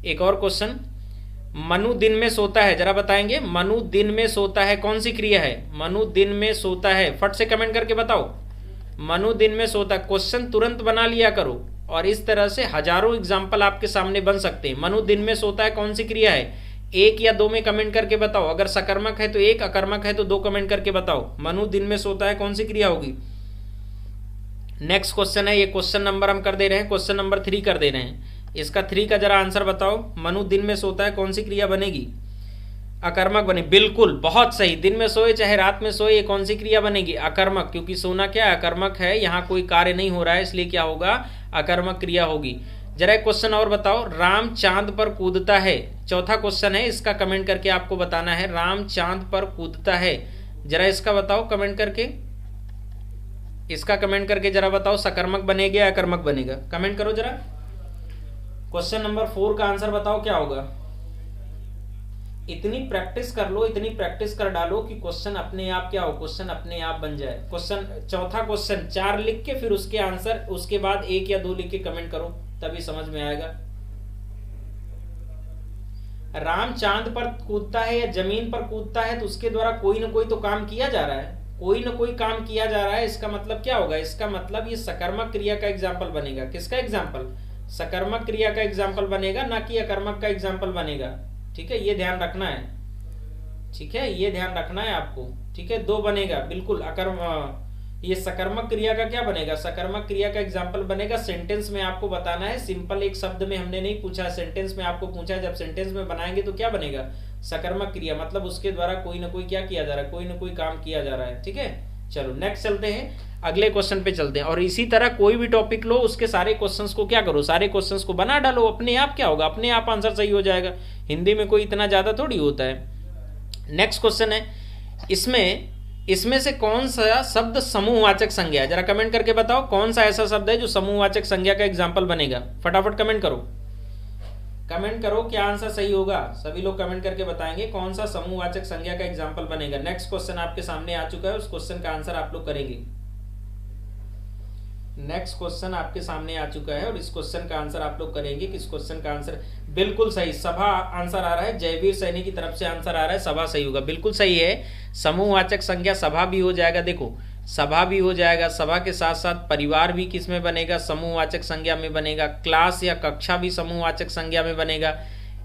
[SPEAKER 1] एक और क्वेश्चन। मनु दिन में सोता है, जरा बताएंगे। मनु दिन में सोता है कौन सी क्रिया है, मनु दिन में सोता है, फट से कमेंट करके बताओ। मनु दिन में सोता, क्वेश्चन तुरंत बना लिया करो, और इस तरह से हजारों एग्जाम्पल आपके सामने बन सकते हैं। मनु दिन में सोता है कौन सी क्रिया है, एक या दो में कमेंट करके बताओ। अगर सकर्मक है तो एक, अकर्मक है तो दो कमेंट करके बताओ। मनु दिन में सोता है कौन सी क्रिया होगी। नेक्स्ट क्वेश्चन है, ये क्वेश्चन नंबर हम कर दे रहे हैं, क्वेश्चन नंबर 3 कर दे रहे हैं। इसका 3 का जरा आंसर बताओ। मनु दिन में सोता है कौन सी क्रिया बनेगी, अकर्मक बने, बिल्कुल बहुत सही। दिन में सोए चाहे रात में सोए, ये कौन सी क्रिया बनेगी, अकर्मक, क्योंकि सोना क्या है, अकर्मक है, यहाँ कोई कार्य नहीं हो रहा है, इसलिए क्या होगा, अकर्मक क्रिया होगी। जरा एक क्वेश्चन और बताओ। राम चांद पर कूदता है, चौथा क्वेश्चन है, इसका कमेंट करके आपको बताना है। राम चांद पर कूदता है, जरा इसका बताओ कमेंट करके, इसका कमेंट करके जरा बताओ, सकर्मक बनेगा या अकर्मक बनेगा। कमेंट करो जरा। क्वेश्चन नंबर 4 का आंसर बताओ क्या होगा। इतनी प्रैक्टिस कर लो, इतनी प्रैक्टिस कर डालो कि क्वेश्चन अपने आप क्या हो, क्वेश्चन अपने आप बन जाए। क्वेश्चन, चौथा क्वेश्चन 4 लिख के फिर उसके आंसर, उसके बाद 1 या 2 लिख के कमेंट करो, तभी समझ में आएगा। राम चांद पर कूदता है या जमीन पर कूदता है, तो उसके द्वारा कोई ना कोई तो काम किया जा रहा है, कोई ना कोई काम किया जा रहा है। इसका मतलब क्या होगा, इसका मतलब ये सकर्मक क्रिया का एग्जाम्पल बनेगा। किसका एग्जाम्पल, सकर्मक क्रिया का एग्जाम्पल बनेगा, ना कि अकर्मक का एग्जाम्पल बनेगा। ठीक है, ये ध्यान रखना है। ठीक है, ये ध्यान रखना है आपको। ठीक है, 2 बनेगा, बिल्कुल। ये सकर्मक क्रिया का क्या बनेगा, सकर्मक क्रिया का एग्जाम्पल बनेगा। सेंटेंस में आपको बताना है, सिंपल एक शब्द में हमने नहीं पूछा, सेंटेंस में आपको पूछा है। जब सेंटेंस में बनाएंगे तो क्या बनेगा, सकर्मक क्रिया, मतलब उसके द्वारा कोई ना कोई क्या किया जा रहा है, कोई ना कोई काम किया जा रहा है। ठीक है, चलो नेक्स्ट चलते हैं, अगले क्वेश्चन पे चलते हैं। और इसी तरह कोई भी टॉपिक लो, उसके सारे क्वेश्चंस को क्या करो, सारे क्वेश्चंस को बना डालो, अपने आप क्या होगा, अपने आप आंसर सही हो जाएगा। हिंदी में कोई इतना ज्यादा थोड़ी होता है। नेक्स्ट क्वेश्चन है, इसमें से कौन सा शब्द समूहवाचक संज्ञा है, जरा कमेंट करके बताओ कौन सा ऐसा शब्द है जो समूहवाचक संज्ञा का एग्जाम्पल बनेगा। फटाफट कमेंट करो, कमेंट करो क्या आंसर सही होगा। सभी लोग कमेंट करके बताएंगे कौन सा समूहवाचक संज्ञा का एग्जाम्पल बनेगा। नेक्स्ट क्वेश्चन आपके सामने आ चुका है, उस क्वेश्चन का आंसर आप लोग करेंगे। नेक्स्ट क्वेश्चन आपके सामने आ चुका है और इस क्वेश्चन का आंसर आप लोग करेंगे। किस क्वेश्चन का आंसर, बिल्कुल सही, सभा आंसर आ रहा है, जयवीर सैनी की तरफ से आंसर आ रहा है, सभा सही होगा, बिल्कुल सही है। समूहवाचक संज्ञा सभा भी हो जाएगा, देखो सभा भी हो जाएगा, सभा के साथ साथ परिवार भी किस में बनेगा, समूहवाचक संज्ञा में बनेगा। क्लास या कक्षा भी समूहवाचक संज्ञा में बनेगा।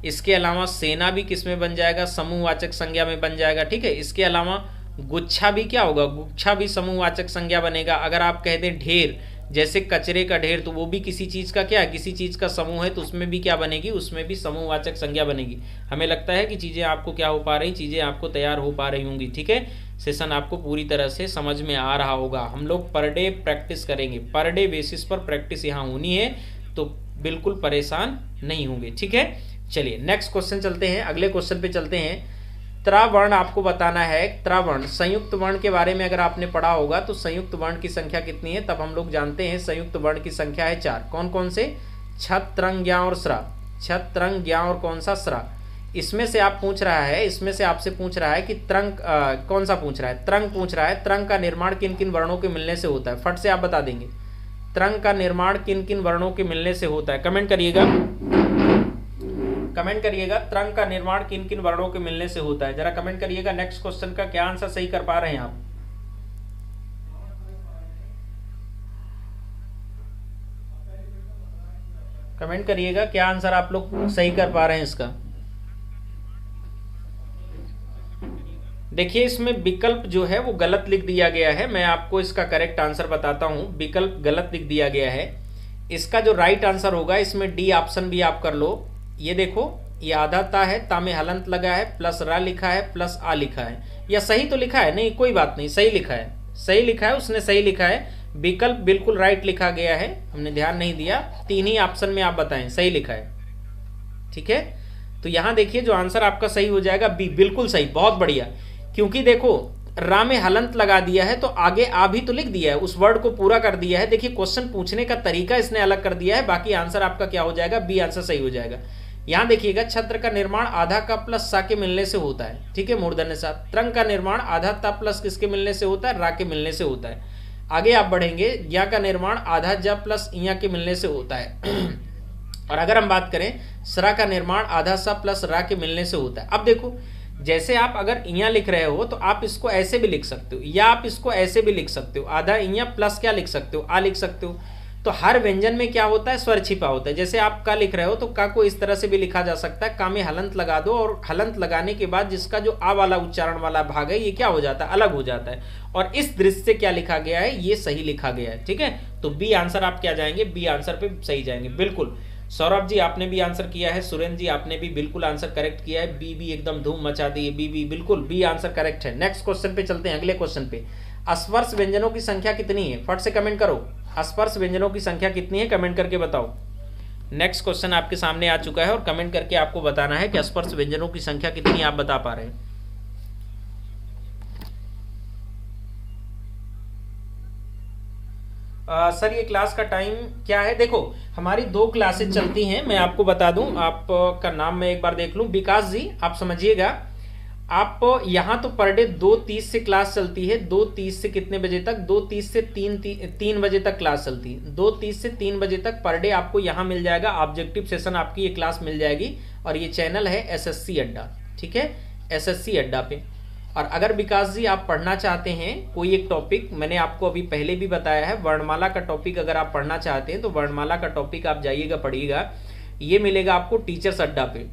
[SPEAKER 1] इसके अलावा सेना भी किस में बन जाएगा, समूहवाचक संज्ञा में बन जाएगा। ठीक है, इसके अलावा गुच्छा भी क्या होगा, गुच्छा भी समूहवाचक संज्ञा बनेगा। अगर आप कह दें ढेर, जैसे कचरे का ढेर, तो वो भी किसी चीज का क्या है, किसी चीज का समूह है, तो उसमें भी क्या बनेगी, उसमें भी समूहवाचक संज्ञा बनेगी। हमें लगता है कि चीजें आपको क्या हो पा रही, चीजें आपको तैयार हो पा रही होंगी। ठीक है, सेशन आपको पूरी तरह से समझ में आ रहा होगा। हम लोग पर डे प्रैक्टिस करेंगे, पर डे बेसिस पर प्रैक्टिस यहाँ होनी है, तो बिल्कुल परेशान नहीं होंगे। ठीक है, चलिए नेक्स्ट क्वेश्चन चलते हैं, अगले क्वेश्चन पे चलते हैं। त्रावर्ण आपको बताना है, त्रावर्ण संयुक्त वर्ण के बारे में अगर आपने पढ़ा होगा तो संयुक्त वर्ण की संख्या कितनी है, तब हम लोग जानते हैं संयुक्त वर्ण की संख्या है 4। कौन कौन से? छत, त्रंग, ज्ञा और स्रा। छत, त्रंग, ज्ञा और कौन सा? स्रा। इसमें से आप पूछ रहा है, इसमें से आपसे पूछ रहा है कि त्रंग कौन सा पूछ रहा है? त्रंग पूछ रहा है। त्रंग का निर्माण किन किन वर्णों के मिलने से होता है? फट से आप बता देंगे। त्रंग का निर्माण किन किन वर्णों के मिलने से होता है? कमेंट करिएगा, कमेंट करिएगा। त्रंग का निर्माण किन किन वर्णों के मिलने से होता है, जरा कमेंट करिएगा। नेक्स्ट क्वेश्चन का क्या आंसर सही कर पा रहे हैं आप? कमेंट करिएगा क्या आंसर आप लोग सही कर पा रहे हैं इसका। देखिए इसमें विकल्प जो है वो गलत लिख दिया गया है, मैं आपको इसका करेक्ट आंसर बताता हूं। विकल्प गलत लिख दिया गया है। इसका जो राइट आंसर होगा, इसमें डी ऑप्शन भी आप कर लो। ये देखो, ये आधा ता है, ता में हलंत लगा है, प्लस रा लिखा है, प्लस आ लिखा है। या सही तो लिखा है? नहीं, कोई बात नहीं, सही लिखा है, सही लिखा है, उसने सही लिखा है। विकल्प बिल्कुल राइट लिखा गया है, हमने ध्यान नहीं दिया। तीन ही ऑप्शन में आप बताएं, सही लिखा है। ठीक है, तो यहां देखिए जो आंसर आपका सही हो जाएगा बी, बिल्कुल सही, बहुत बढ़िया। क्योंकि देखो रा में हलंत लगा दिया है तो आगे आ भी तो लिख दिया है, उस वर्ड को पूरा कर दिया है। देखिए क्वेश्चन पूछने का तरीका इसने अलग कर दिया है, बाकी आंसर आपका क्या हो जाएगा? बी आंसर सही हो जाएगा। यहां देखिएगा, छत्र का निर्माण आधा का प्लस सा के मिलने से होता है। ठीक है, मूर्धन्य सा। त्रंग का निर्माण आधा ता प्लस किसके मिलने से होता है? रा के मिलने से होता है। आगे आप बढ़ेंगे, ज्ञा का निर्माण आधा जा प्लस इया के मिलने से होता है। और अगर हम बात करें, सरा का निर्माण आधा सा प्लस रा के मिलने से होता है। अब देखो, जैसे आप अगर इया लिख रहे हो तो आप इसको ऐसे भी लिख सकते हो, या आप इसको ऐसे भी लिख सकते हो, आधा इया प्लस क्या लिख सकते हो? आ लिख सकते हो। तो हर व्यंजन में क्या होता है? स्वर छिपा होता है। जैसे आप का लिख रहे हो तो का को इस तरह से भी लिखा जा सकता है, का में हलंत लगा दो, और हलंत लगाने के बाद जिसका जो आ वाला उच्चारण वाला भाग है ये क्या हो जाता है? अलग हो जाता है। और इस दृष्टि से क्या लिखा गया है? ये सही लिखा गया है। ठीक है, तो बी आंसर आप क्या जाएंगे? बी आंसर पे सही जाएंगे, बिल्कुल। सौरभ जी आपने भी आंसर किया है, सुरेंद्र जी आपने भी बिल्कुल आंसर करेक्ट किया है। बी एकदम धूम मचा दी है, बी बिल्कुल, बी आंसर करेक्ट है। नेक्स्ट क्वेश्चन पे चलते हैं, अगले क्वेश्चन पे। स्पर्श व्यंजनों की संख्या कितनी है? फट से कमेंट करो, स्पर्श व्यंजनों की संख्या कितनी है? कमेंट करके बताओ। नेक्स्ट क्वेश्चन आपके सामने आ चुका है और कमेंट करके आपको बताना है कि स्पर्श व्यंजनों की संख्या कितनी आप बता पा रहे हैं। सर ये क्लास का टाइम क्या है? देखो हमारी 2 क्लासेज चलती हैं, मैं आपको बता दूं, आपका नाम मैं एक बार देख लूं। विकास जी आप समझिएगा, आप यहाँ तो पर डे 2:30 से क्लास चलती है। 2:30 से कितने बजे तक? 2:30 से 3 बजे तक क्लास चलती है। 2:30 से 3 बजे तक पर डे आपको यहाँ मिल जाएगा ऑब्जेक्टिव सेशन, आपकी ये क्लास मिल जाएगी। और ये चैनल है एसएससी अड्डा। ठीक है, एसएससी अड्डा पे। और अगर विकास जी आप पढ़ना चाहते हैं कोई एक टॉपिक, मैंने आपको अभी पहले भी बताया है, वर्णमाला का टॉपिक अगर आप पढ़ना चाहते हैं तो वर्णमाला का टॉपिक आप जाइएगा, पढ़िएगा। ये मिलेगा आपको टीचर्स अड्डा पे।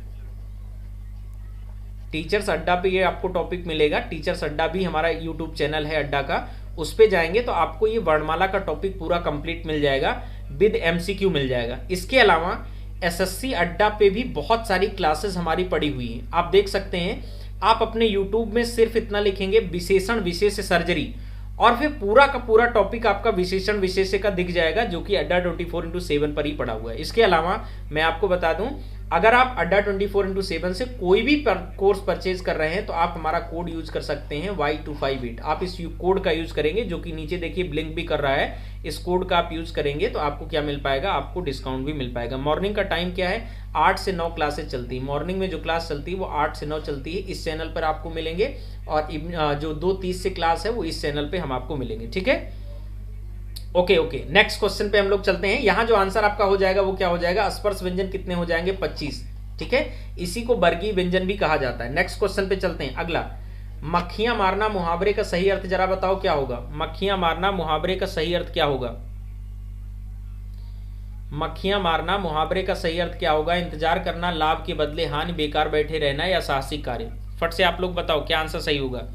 [SPEAKER 1] टीचर्स अड्डा पे ये आपको टॉपिक मिलेगा। टीचर्स अड्डा भी हमारा यूट्यूब चैनल है अड्डा का, उस पे जाएंगे तो आपको ये वर्णमाला का टॉपिक पूरा कंप्लीट मिल जाएगा, विद एमसीक्यू मिल जाएगा। इसके अलावा एसएससी अड्डा पे भी बहुत सारी क्लासेस हमारी पड़ी हुई हैं, आप देख सकते हैं। आप अपने यूट्यूब में सिर्फ इतना लिखेंगे विशेषण विशेष सर्जरी, और फिर पूरा का पूरा टॉपिक आपका विशेषण विशेष का दिख जाएगा, जो कि अड्डा 24/7 पर ही पड़ा हुआ है। इसके अलावा मैं आपको बता दूं, अगर आप अड्डा 24/7 से कोई भी कोर्स परचेज कर रहे हैं तो आप हमारा कोड यूज कर सकते हैं Y258। आप इस कोड का यूज करेंगे, जो कि नीचे देखिए ब्लिंक भी कर रहा है। इस कोड का आप यूज करेंगे तो आपको क्या मिल पाएगा? आपको डिस्काउंट भी मिल पाएगा। मॉर्निंग का टाइम क्या है? 8 से 9 क्लासेस चलती है। मॉर्निंग में जो क्लास चलती है वो 8 से 9 चलती है, इस चैनल पर आपको मिलेंगे। और जो 2:30 से क्लास है वो इस चैनल पे हम आपको मिलेंगे। ठीक है, ओके। नेक्स्ट क्वेश्चन पे हम लोग चलते हैं। यहां जो आंसर आपका हो जाएगा वो क्या हो जाएगा? स्पर्श व्यंजन कितने हो जाएंगे? 25। ठीक है, इसी को वर्गीय व्यंजन भी कहा जाता है। नेक्स्ट क्वेश्चन पे चलते हैं, अगला। मक्खियां मारना मुहावरे का सही अर्थ जरा बताओ क्या होगा? मक्खियां मारना मुहावरे का सही अर्थ क्या होगा? मक्खियां मारना मुहावरे का सही अर्थ क्या होगा? इंतजार करना, लाभ के बदले हानि, बेकार बैठे रहना, या साहसिक कार्य। फट से आप लोग बताओ क्या आंसर सही होगा?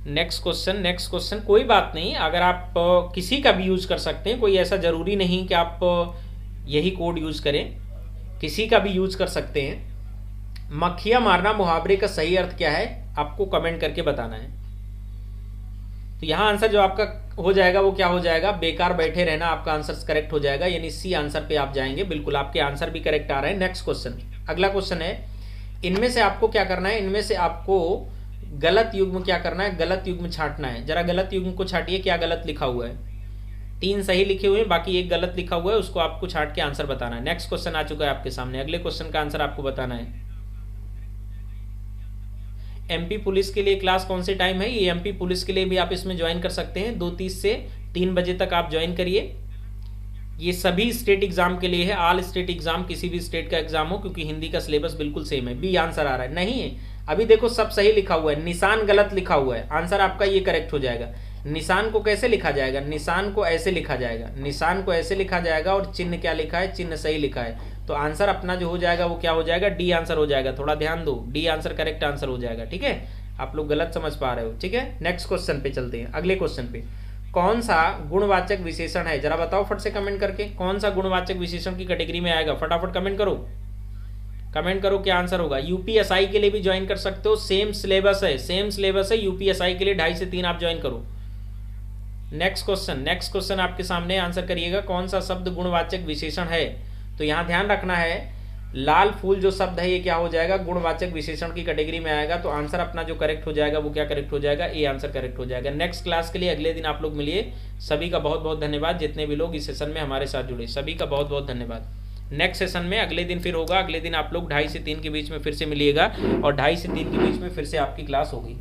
[SPEAKER 1] नेक्स्ट क्वेश्चन कोई बात नहीं, अगर आप किसी का भी यूज कर सकते हैं, कोई ऐसा जरूरी नहीं कि आप यही कोड यूज करें, किसी का भी यूज कर सकते हैं। मक्खियां मारना मुहावरे का सही अर्थ क्या है? आपको कमेंट करके बताना है। तो यहाँ आंसर जो आपका हो जाएगा वो क्या हो जाएगा, बेकार बैठे रहना, आपका आंसर करेक्ट हो जाएगा, यानी सी आंसर पे आप जाएंगे। बिल्कुल आपके आंसर भी करेक्ट आ रहे हैं। नेक्स्ट क्वेश्चन, अगला क्वेश्चन है, इनमें से आपको क्या करना है, इनमें से आपको गलत युग्म क्या करना है, गलत युग्म छांटना है। जरा गलत युग्म को छाटिए, क्या गलत लिखा हुआ है। 3 सही लिखे हुए हैं, बाकी एक गलत लिखा हुआ है, उसको आपको छाट के आंसर बताना है। नेक्स्ट क्वेश्चन आ चुका है आपके सामने, अगले क्वेश्चन का आंसर आपको बताना है। एमपी पुलिस के लिए क्लास कौन से टाइम है, ये एमपी पुलिस के लिए भी आप इसमें ज्वाइन कर सकते हैं। 2:30 से 3 बजे तक आप ज्वाइन करिए। ये सभी स्टेट एग्जाम के लिए है, ऑल स्टेट एग्जाम, किसी भी स्टेट का एग्जाम हो, क्योंकि हिंदी का सिलेबस बिल्कुल सेम है। बी आंसर आ रहा है, नहीं है अभी देखो सब सही लिखा हुआ है, निशान गलत लिखा हुआ है। आंसर आपका ये करेक्ट हो जाएगा। निशान को कैसे लिखा जाएगा, निशान को ऐसे लिखा जाएगा, निशान को ऐसे लिखा जाएगा, और चिन्ह क्या लिखा है, चिन्ह सही लिखा है। तो आंसर अपना जो हो जाएगा वो क्या हो जाएगा, डी आंसर हो जाएगा। थोड़ा ध्यान दो, डी आंसर करेक्ट आंसर हो जाएगा। ठीक है, आप लोग गलत समझ पा रहे हो। ठीक है, नेक्स्ट क्वेश्चन पे चलते हैं। अगले क्वेश्चन पे, कौन सा गुणवाचक विशेषण है, जरा बताओ फट से कमेंट करके, कौन सा गुणवाचक विशेषण की कैटेगरी में आएगा। फटाफट कमेंट करो, कमेंट करो क्या आंसर होगा। यूपीएसआई के लिए भी ज्वाइन कर सकते हो, सेम सिलेबस है, सेम सिलेबस है। यूपीएसआई के लिए 2.5 से 3 आप ज्वाइन करो। नेक्स्ट क्वेश्चन, नेक्स्ट क्वेश्चन आपके सामने, आंसर करिएगा, कौन सा शब्द गुणवाचक विशेषण है। तो यहां ध्यान रखना है, लाल फूल जो शब्द है ये क्या हो जाएगा, गुणवाचक विशेषण की कैटेगरी में आएगा। तो आंसर अपना जो करेक्ट हो जाएगा वो क्या करेक्ट हो जाएगा, ए आंसर करेक्ट हो जाएगा। नेक्स्ट क्लास के लिए अगले दिन आप लोग मिलिए। सभी का बहुत बहुत धन्यवाद, जितने भी लोग इस सेशन में हमारे साथ जुड़े, सभी का बहुत बहुत धन्यवाद। नेक्स्ट सेशन में अगले दिन फिर होगा, अगले दिन आप लोग 2:30 से 3 के बीच में फिर से मिलिएगा, और 2:30 से 3 के बीच में फिर से आपकी क्लास होगी।